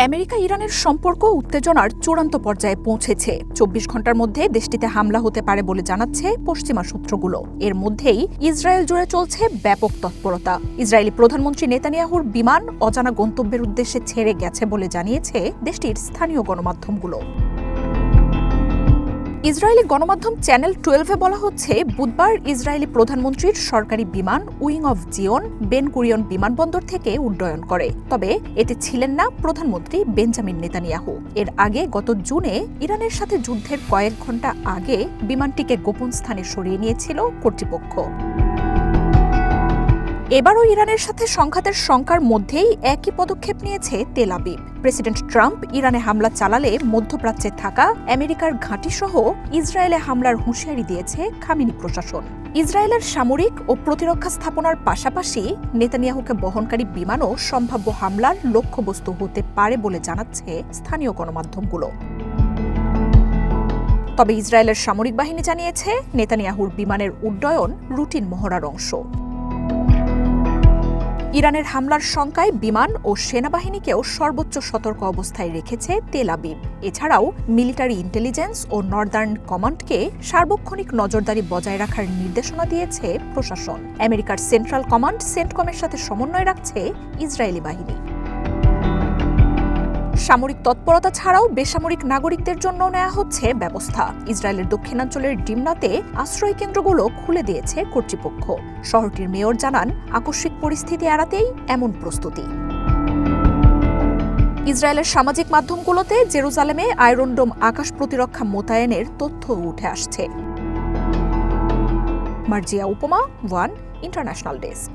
America ইরানের সম্পর্ক উত্তেজনার চূড়ান্ত পর্যায়ে পৌঁছেছে। ২৪ ঘন্টার মধ্যে দেশটিতে হামলা হতে পারে বলে জানাচ্ছে পশ্চিমা সূত্রগুলো। এর মধ্যেই ইসরায়েল জুড়ে চলছে ব্যাপক তৎপরতা। ইসরায়েলি প্রধানমন্ত্রী নেতানিয়াহুর বিমান অজানা গন্তব্যের উদ্দেশ্যে ছেড়ে গেছে বলে জানিয়েছে দেশটির স্থানীয় গণমাধ্যমগুলো। ইসরায়েলি গণমাধ্যম চ্যানেল 12-এ বলা হচ্ছে, বুধবার ইসরায়েলি প্রধানমন্ত্রীর সরকারি বিমান wing of Jeon Ben Gurion বিমানবন্দর থেকে উড্ডয়ন করে। তবে এতে ছিলেন না প্রধানমন্ত্রী বেঞ্জামিন নেতানিয়াহু। এর আগে গত জুনে ইরানের সাথে যুদ্ধের কয়েক ঘণ্টা আগে বিমানটিকে গোপন স্থানে সরিয়ে নিয়েছিল কর্তৃপক্ষ। এবারও ইরানের সাথে সংঘাতের শঙ্কার মধ্যেই একই পদক্ষেপ নিয়েছে তেল আবিব। প্রেসিডেন্ট ট্রাম্প ইরানে হামলা চালালে মধ্যপ্রাচ্যে থাকা আমেরিকার ঘাঁটিসহ ইসরায়েলে হামলার হুঁশিয়ারি দিয়েছে খামেনি প্রশাসন। ইসরায়েলের সামরিক ও প্রতিরক্ষা স্থাপনার পাশাপাশি নেতানিয়াহুকে বহনকারী বিমানও সম্ভাব্য হামলার লক্ষ্যবস্তু হতে পারে বলে জানাচ্ছে স্থানীয় গণমাধ্যমগুলো। তবে ইসরায়েলের সামরিক বাহিনী জানিয়েছে, নেতানিয়াহুর বিমানের উড্ডয়ন রুটিন মহড়ার অংশ। ইরানের হামলার শঙ্কায় বিমান ও সেনাবাহিনীকেও সর্বোচ্চ সতর্ক অবস্থায় রেখেছে তেল আবিব। এছাড়াও মিলিটারি ইন্টেলিজেন্স ও নর্দার্ন কমান্ডকে সার্বক্ষণিক নজরদারি বজায় রাখার নির্দেশনা দিয়েছে প্রশাসন। আমেরিকার সেন্ট্রাল কমান্ড সেন্টকমের সাথে সমন্বয় রাখছে ইসরায়েলি বাহিনী। সামরিক তৎপরতা ছাড়াও বেসামরিক নাগরিকদের জন্য নেওয়া হচ্ছে ব্যবস্থা। ইসরায়েলের দক্ষিণাঞ্চলের ডিমনাতে আশ্রয় কেন্দ্রগুলো খুলে দিয়েছে কর্তৃপক্ষ। শহরটির মেয়র জানান, আকস্মিক পরিস্থিতি এড়াতেই এমন প্রস্তুতি। ইসরায়েলের সামাজিক মাধ্যমগুলোতে জেরুজালেমে আয়রন ডোম আকাশ প্রতিরক্ষা মোতায়েনের তথ্য উঠে আসছে। মার্জিয়া উপমা, ওয়ান ইন্টারন্যাশনাল ডেস্ক।